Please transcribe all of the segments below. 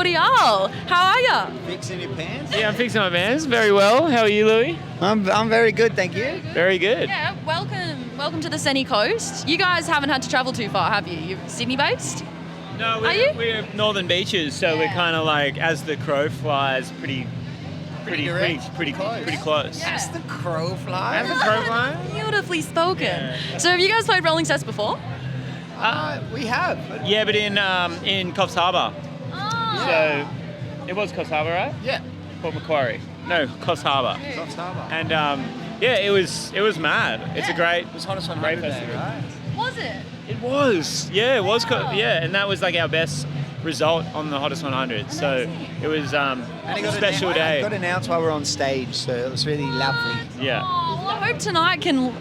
Cordiale. How are you? Fixing your pants? Yeah, I'm fixing my pants very well. How are you, Louis? I'm very good, thank you. Very good. Yeah, welcome to the sunny coast. You guys haven't had to travel too far, have you? You're Sydney based? No, Are you? we're northern beaches, so we're kind of like, as the crow flies, pretty close. Yeah. As the crow flies? As the crow flies? Beautifully spoken. Yeah. So have you guys played rolling sets before? We have. Yeah, but in Coffs Harbour. Oh. So it was Coffs Harbour, right? Yeah. Port Macquarie. No, Coffs Harbour. Coffs Harbour. And yeah, it was mad. It's a great. It was hottest 100 Great day, festival. right? Was it? It was. Yeah, it was. Wow. Yeah, and that was like our best result on the hottest 100. So it was And it a got special It day. got announced while we were on stage, so it was really lovely. Yeah. Oh, well, I hope tonight can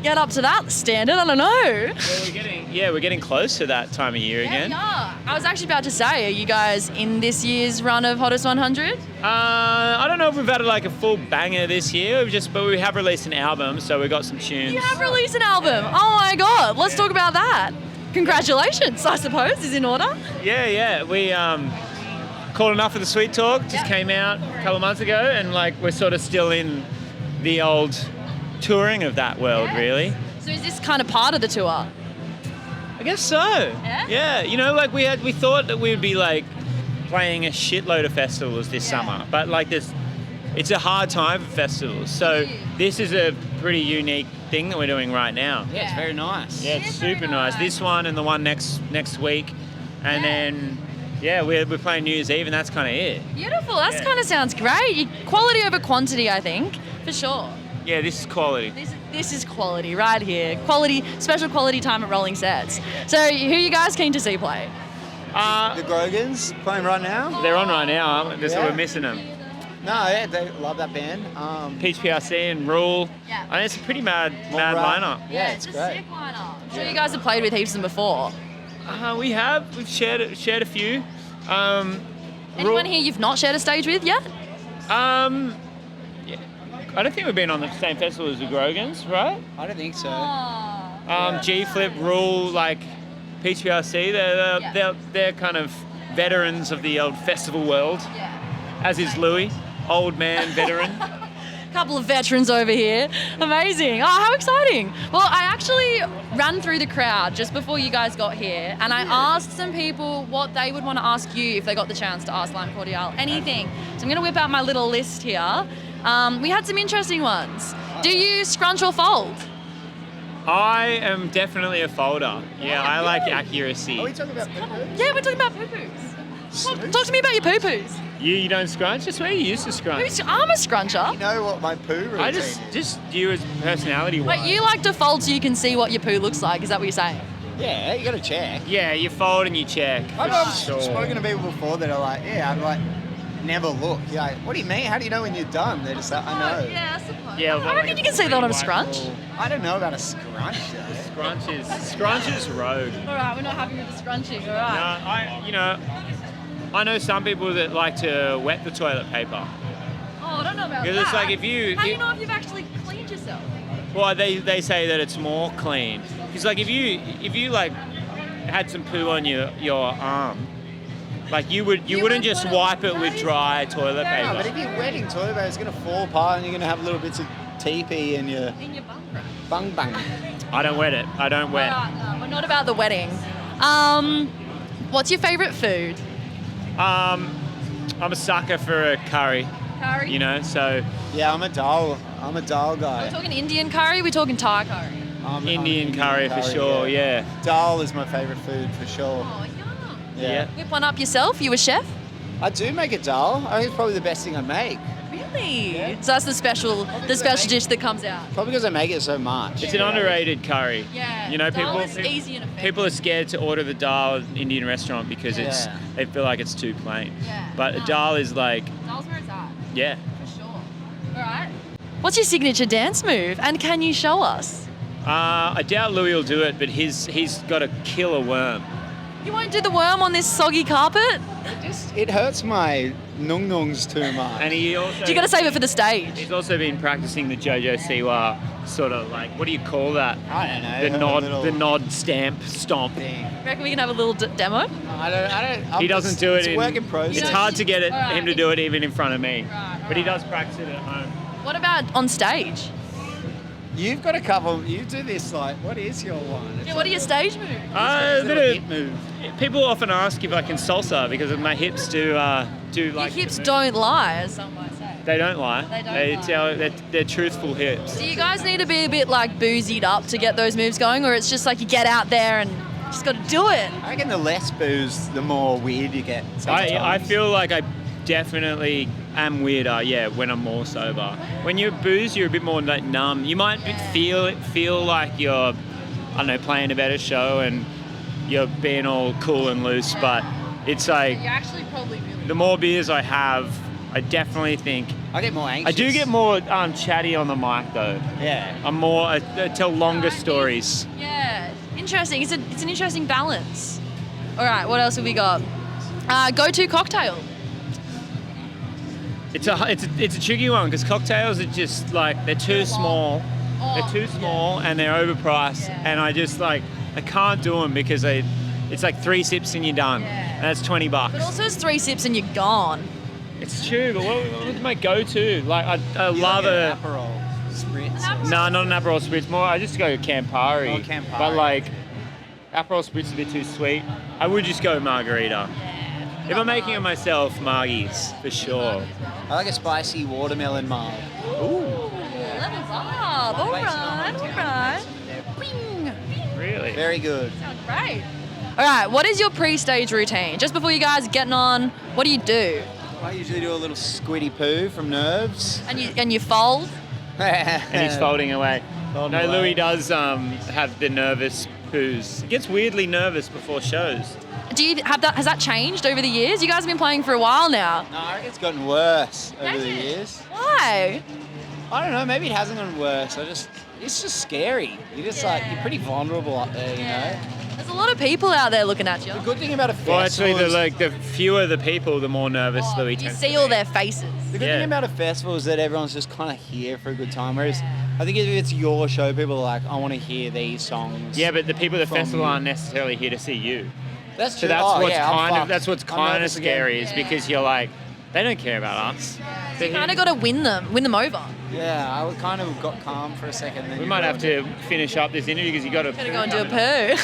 get up to that standard. I don't know. Well, we're getting close to that time of year again. Yeah. I was actually about to say, are you guys in this year's run of Hottest 100? I don't know if we've had like a full banger this year. But we have released an album, so we've got some tunes. You have released an album. Oh my God. Let's talk about that. Congratulations, I suppose, is in order. Yeah. We called Enough of the Sweet Talk. Just came out a couple of months ago, and like we're sort of still in the old touring of that world, really. So is this kind of part of the tour? I guess so. Yeah? You know, like we thought that we would be like playing a shitload of festivals this summer, but like it's a hard time for festivals. So this is a pretty unique thing that we're doing right now. Yeah, it's very nice. Yeah, it's super nice. This one and the one next week, and then we're playing New Year's Eve, and that's kind of it. Beautiful. That kind of sounds great. Quality over quantity, I think, for sure. Yeah, this is quality. This is quality right here. Quality, special quality time at Rolling Sets. So who are you guys keen to see play? The Grogans playing right now? They're on right now. We're missing them. No, yeah, they love that band. Peach PRC and Rule. Yeah. I mean, it's a pretty mad Right. lineup. Yeah, it's a great. sick lineup. I'm sure you guys have played with heaps of them before. We've shared a few. Anyone here you've not shared a stage with yet? I don't think we've been on the same festival as the Grogans, right? I don't think so. G Flip, Rule, like Peach PRC. They're kind of veterans of the old festival world. Yeah. As is Louis, old man veteran. Couple of veterans over here. Amazing. Oh, how exciting. Well, I actually ran through the crowd just before you guys got here, and I asked some people what they would want to ask you if they got the chance to ask Limey Cordiale anything. So I'm going to whip out my little list here. We had some interesting ones. Do you scrunch or fold? I am definitely a folder. Yeah, I like accuracy. Are we talking about poo-poo? Yeah, we're talking about poo-poos. Talk to me about your poo-poos. You don't scrunch? That's where you used to scrunch. I'm a scruncher. You know what my poo routine I is? just you as personality-wise. Wait, you like to fold so you can see what your poo looks like. Is that what you're saying? Yeah, you got to check. Yeah, you fold and you check. I've Sure. spoken to people before that are like, I'm like, never look. You're like, what do you mean? How do you know when you're done? They're just like, I know. Yeah, I suppose. Yeah, I reckon you can see that on a scrunch. I don't know about a scrunch though. Scrunch is rogue. All right, we're not happy with the scrunching. All No, right. I know some people that like to wet the toilet paper. Oh, I don't know about that. Because it's like if How do you know if you've actually cleaned yourself? Well, they say that it's more clean. Because like if you like had some poo on your arm, like you wouldn't just wipe it with dry toilet No, paper. but if you're wetting toilet paper, it's going to fall apart and you're going to have little bits of teepee in your In your bum crack. bung. I don't wet it. I don't wet. All right, no, we're not about the wedding. What's your favourite food? I'm a sucker for a curry. Curry? So Yeah, I'm a dal guy. We're talking Indian curry, we're talking Thai curry. I'm Indian curry for sure. Yeah. Dal is my favourite food for sure. Oh, yum. Yeah. Whip one up yourself, you a chef? I do make a dal. I think it's probably the best thing I make. Really? Yeah. So that's the special dish that comes out. Probably because I make it so much. It's an underrated curry. Yeah. People Dal is easy and effective. people are scared to order the dal at an Indian restaurant because they feel like it's too plain. Yeah. But a dal is like, Dal's where it's at, yeah. for sure. All right. What's your signature dance move, and can you show us? I doubt Louis will do it, but he's got a killer worm. You won't do the worm on this soggy carpet? It hurts my nung-nungs too much. And he also... You got to save it for the stage. He's also been practicing the Jojo Siwa sort of like, what do you call that? I don't know. The nod, stamp, stomp. Thing. Reckon we can have a little demo? I don't. He doesn't do it. It's a work in process. It's hard to get Alright. him to do it even in front of me. Right, But he does practice it at home. What about on stage? You've got a couple. You do this like. What is your one? It's Yeah, what are your stage moves? A a bit little of, hip move. people often ask if I can salsa because my hips do like. Your hips don't lie, as some might say. They don't lie. They don't lie. tell they're truthful hips. Do you guys need to be a bit like boozied up to get those moves going, or it's just like you get out there and just got to do it? I reckon the less booze, the more weird you get. I sometimes. feel like I definitely am weirder, when I'm more sober. When you're booze, you're a bit more like numb. You might feel like you're, I don't know, playing a better show and you're being all cool and loose, but it's like You're actually probably really. the more beers I have, I definitely think I get more anxious. I do get more chatty on the mic though. Yeah. I'm more I tell longer stories. Yeah, interesting. It's an interesting balance. All right, what else have we got? Go-to cocktail. It's a tricky one because cocktails are just like they're too small. Oh, They're too small and they're overpriced, Yeah. and I just like I can't do them because it's like 3 sips and you're done, Yeah. and that's $20. But also it's 3 sips and you're gone. It's true, but what's my go-to? Like I You love like a an Aperol spritz. no, not an Aperol Spritz. More I just go Campari. Oh, Campari. But like Aperol Spritz is a bit too sweet. I would just go margarita. If I'm making it myself, margies for sure. I like a spicy watermelon marg. Ooh, Levels up. All right. Bing. really? Very good. Sounds great. All right, what is your pre-stage routine? Just before you guys are getting on, what do you do? I usually do a little squiddy poo from nerves. And you fold? And he's folding away. Folding No, away. Louis does have the nervous poos. He gets weirdly nervous before shows. Do you have that? Has that changed over the years? You guys have been playing for a while now. No, I reckon it's gotten worse over Has the it? years. Why? I don't know, maybe it hasn't gotten worse. It's just scary. You're just like, you're pretty vulnerable up there, you know? There's a lot of people out there looking at you. The good thing about a festival Well, actually, is, the fewer the people, the more nervous Louis You tends see to all be. their faces. the good Yeah. thing about a festival is that everyone's just kind of here for a good time. Whereas I think if it's your show, people are like, I want to hear these songs. Yeah, but the people at the From festival you. aren't necessarily here to see you. That's So true. that's Oh, what's yeah, I'm kind of fucked. that's what's I'm kind of nervous again. scary is because you're like, they don't care about us. You kind of got to win them over. Yeah, I kind of got calm for a second. Then We you might go have into- to finish up this interview because you got to. Gotta go and do a poo.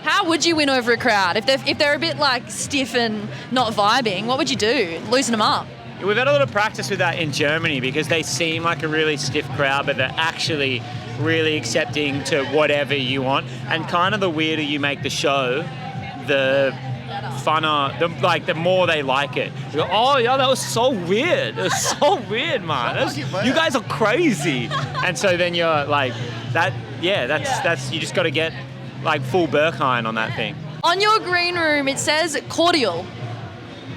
How would you win over a crowd if they're a bit like stiff and not vibing? What would you do? Loosen them up. We've had a lot of practice with that in Germany because they seem like a really stiff crowd, but they're actually really accepting to whatever you want. And kind of the weirder you make the show, the funner, the more they like it. You go, oh yeah, that was so weird. It was so weird, man. You guys are crazy. And so then you're like, that's you just got to get like full Berkheim on that thing. On your green room, it says cordial,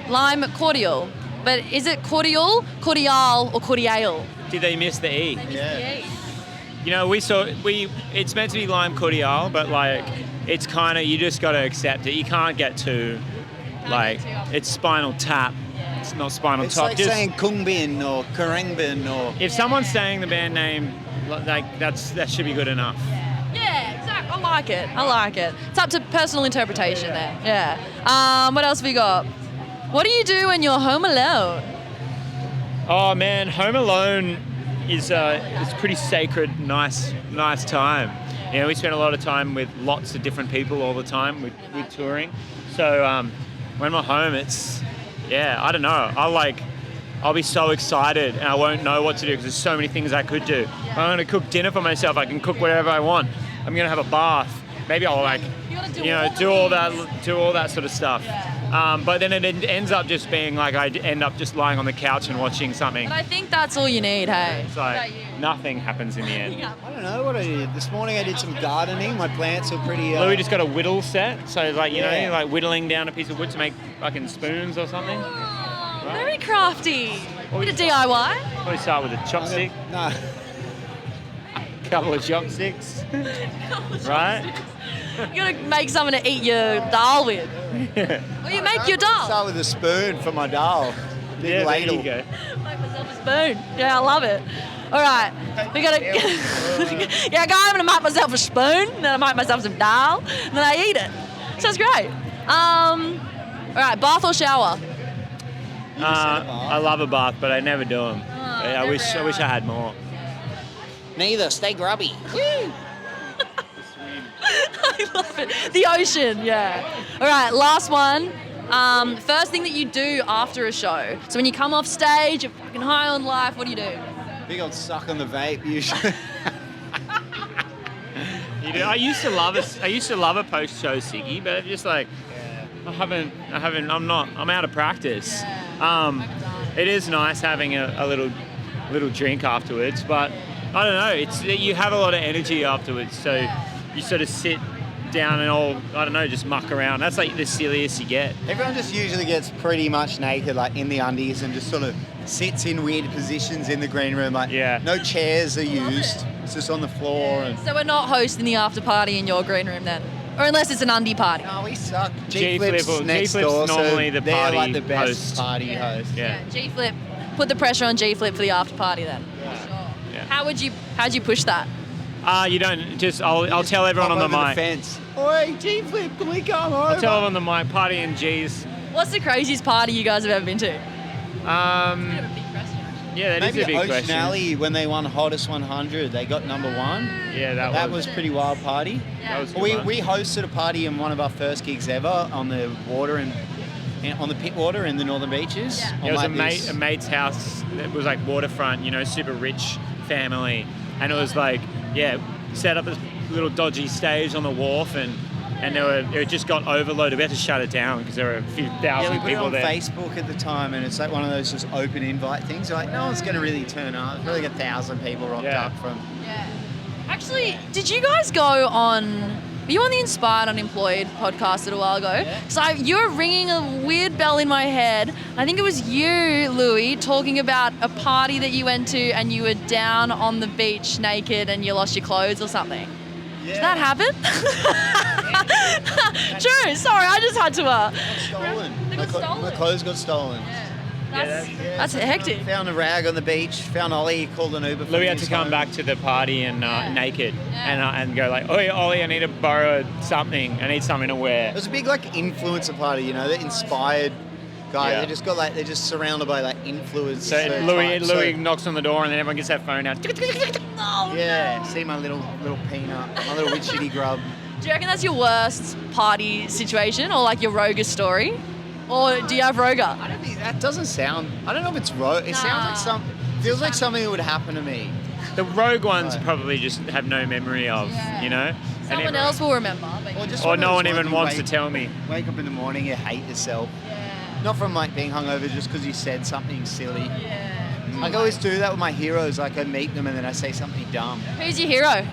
lime cordial. But is it cordial, cordiale, or cordiale? Did they miss the E? Yeah. You know, it's meant to be lime cordiale, but like, it's kind of, you just got to accept it. You can't get too, like, it's Spinal Tap. It's not Spinal It's Tap. like saying Kung Bin or Kareng Bin or... If someone's saying the band name, like, that should be good enough. Yeah, exactly. I like it. It's up to personal interpretation there. Yeah. What else have we got? What do you do when you're home alone? Oh man, Home Alone is it's pretty sacred, nice time. You know, we spend a lot of time with lots of different people all the time with touring. So when we're home, it's I don't know. I'll be so excited and I won't know what to do because there's so many things I could do. If I'm going to cook dinner for myself, I can cook whatever I want. I'm going to have a bath. Maybe I'll do all that sort of stuff. But then it ends up just being like I end up just lying on the couch and watching something. But I think that's all you need, hey? It's like nothing happens in the end. I don't know what I did. This morning I did some gardening. My plants were pretty... Louis just got a whittle set, so like you Yeah. know, like whittling down a piece of wood to make fucking spoons or something. Oh, very crafty. Bit of DIY. Probably start with a chopstick, No. couple of chopsticks, right? You gotta make something to eat your dal with. Well, you make your dal. Start with a spoon for my dal. Big Yeah, there ladle. you go. Make myself a spoon. Yeah, I love it. All right, we gotta. Yeah, I'm gonna make myself a spoon, then I make myself some dal, and then I eat it. Sounds great. All right, bath or shower? I love a bath, but I never do them. I wish I had more. Neither. Stay grubby. I love it. The ocean, yeah. All right, last one. First thing that you do after a show. So when you come off stage, you're fucking high on life. What do you do? Big old suck on the vape usually. You do. I used to love a post-show ciggy, but I'm just like, I'm out of practice. It is nice having a little drink afterwards, but I don't know. You have a lot of energy afterwards, so you sort of sit down and just muck around. That's like the silliest you get. Everyone just usually gets pretty much naked, like in the undies, and just sort of sits in weird positions in the green room. Like, no chairs are used. It's just on the floor. And So we're not hosting the after party in your green room then? Or unless it's an undie party? oh, we suck. G-Flip's next normally door, the they're party like the best host. party host. Yeah. G-Flip. Put the pressure on G-Flip for the after party then. Yeah. How'd you push that? You don't just. I'll tell everyone on the Over mic. fence. Oi, G-Flip, can we come over? I'll tell them on the mic. Party and G's. What's the craziest party you guys have ever been to? Yeah, that Maybe is a big Ocean question. Alley when they won Hottest 100, they got number one. Yeah, That was a pretty wild party. That was a good We one. we hosted a party in one of our first gigs ever on the water and on the pit water in the northern beaches. Yeah. on It was like a mate's house that was like waterfront, super rich family, and it was like, set up a little dodgy stage on the wharf, and it just got overloaded. We had to shut it down because there were a few thousand we put it people on there. Facebook at the time, and it's like one of those just open invite things. You're like, no one's going to really turn up. There's like 1,000 people rocked Yeah. up from. Yeah. Actually, did you guys go on... Were you on the Inspired Unemployed podcast a little while ago? Yeah. So you were ringing a weird bell in my head. I think it was you, Louis, talking about a party that you went to and you were down on the beach naked and you lost your clothes or something. Did that happen? True. Sorry, I just had to... Stolen. They got stolen. My clothes got stolen. That's hectic. Found a rag on the beach. Found Ollie. Called an Uber. Louis had to come back to the party and naked and go like, "Oi, Ollie, I need to borrow something. I need something to wear." It was a big influencer party, the inspired guy. Yeah. They're just surrounded by influencers. So Louis knocks on the door and then everyone gets their phone out. See my little peanut, my little bit shitty grub. Do you reckon that's your worst party situation or like your roguer story? Or do you have roguer? I don't think that doesn't sound. I don't know if it's rogue. It sounds like feels like something that would happen to me. The rogue ones Right. probably just have no memory of, Someone else will remember. But Or no one even wants to tell me. Wake up in the morning, you hate yourself. Yeah. Not from being hungover, just because you said something silly. Yeah. I always do that with my heroes. I meet them and then I say something dumb. Who's your hero?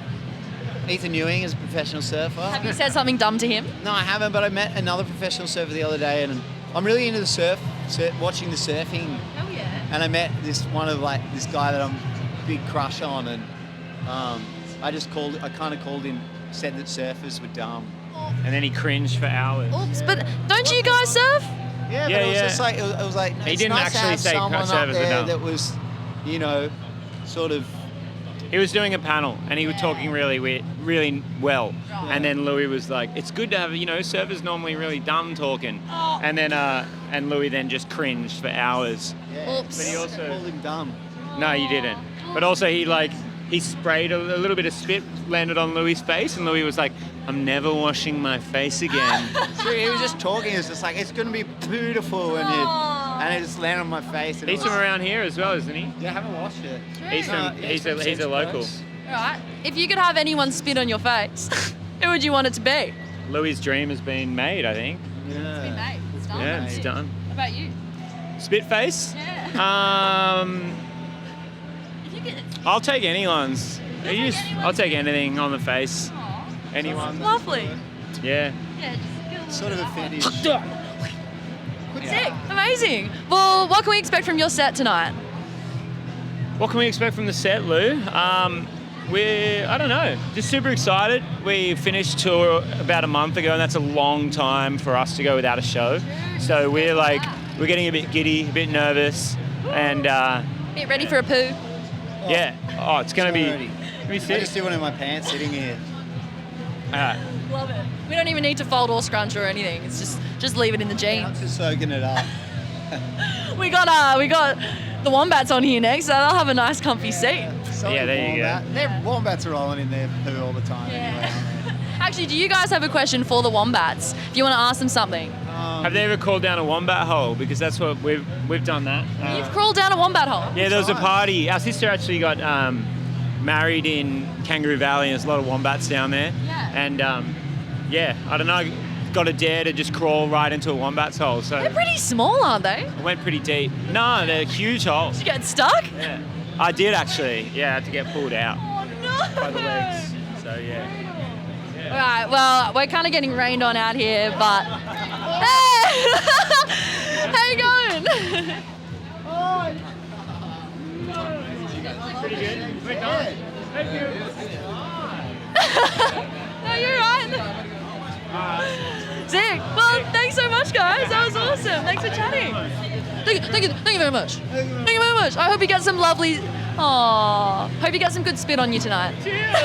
Ethan Ewing is a professional surfer. Have you said something dumb to him? No, I haven't, but I met another professional surfer the other day, and I'm really into the watching the surfing. Oh yeah. And I met this guy that I'm a big crush on, and I kind of called him, said that surfers were dumb. And then he cringed for hours. Oops, but don't you guys surf? Yeah, Yeah, but it was yeah. just like, it was like, He it's didn't nice to actually have say someone up surfers are there dumb. that was, sort of, He was doing a panel and he was talking really well. Right. And then Louis was like, "It's good to have, surfers normally really dumb talking." Oh. And then and Louis then just cringed for hours. yeah. Oops. But he also called him dumb. No, you didn't. But also he sprayed a little bit of spit, landed on Louis' face, and Louis was like, "I'm never washing my face again." So he was just talking. It was just like, it's going to be beautiful, and it just landed on my face. And He's from around here as well, isn't he? Yeah, I haven't washed it. He's from he's a local. Right. If you could have anyone spit on your face, who would you want it to be? Louis' dream has been made, I think. Yeah. It's done. Yeah, it's done. What about you? Spit face? Yeah. If you could... I'll take anyone's. take anyone's. I'll take anything on the face. Aw, Anyone. lovely. Yeah. Yeah, just Sort of a fetish. sick. Amazing. Well, what can we expect from your set tonight? What can we expect from the set, Lou? I don't know, just super excited. We finished tour about a month ago, and that's a long time for us to go without a show. So we're getting a bit giddy, a bit nervous, and Get ready for a poo. yeah. Oh, it's gonna be. Already. Be I sick. just do one in my pants sitting here. Love it. We don't even need to fold or scrunch or anything. It's just leave it in the I'm jeans. just soaking it up. We got the wombats on here next, so they'll have a nice comfy seat. Yeah, there you go. Their wombats are rolling in their poo all the time anyway, aren't they? Actually, do you guys have a question for the wombats? If you want to ask them something. Have they ever crawled down a wombat hole? Because that's what we've done that. You've crawled down a wombat hole. Yeah, there was a party. Our sister actually got married in Kangaroo Valley, and there's a lot of wombats down there. Yeah. And yeah, I don't know, got a dare to just crawl right into a wombat's hole. So They're pretty small, aren't they? it went pretty deep. No, they're huge holes. Did you get stuck? Yeah. I did actually. Yeah, I had to get pulled out Oh no! by the legs. So yeah. All right, well, we're kind of getting rained on out here, but hey, how you going? Pretty good. We're done. Thank you. No, you're right. Sick. Well, thanks so much, guys. That was awesome. Thanks for chatting. Thank you very much. Thank you very much. I hope you get some lovely. Hope you get some good spit on you tonight. Cheers.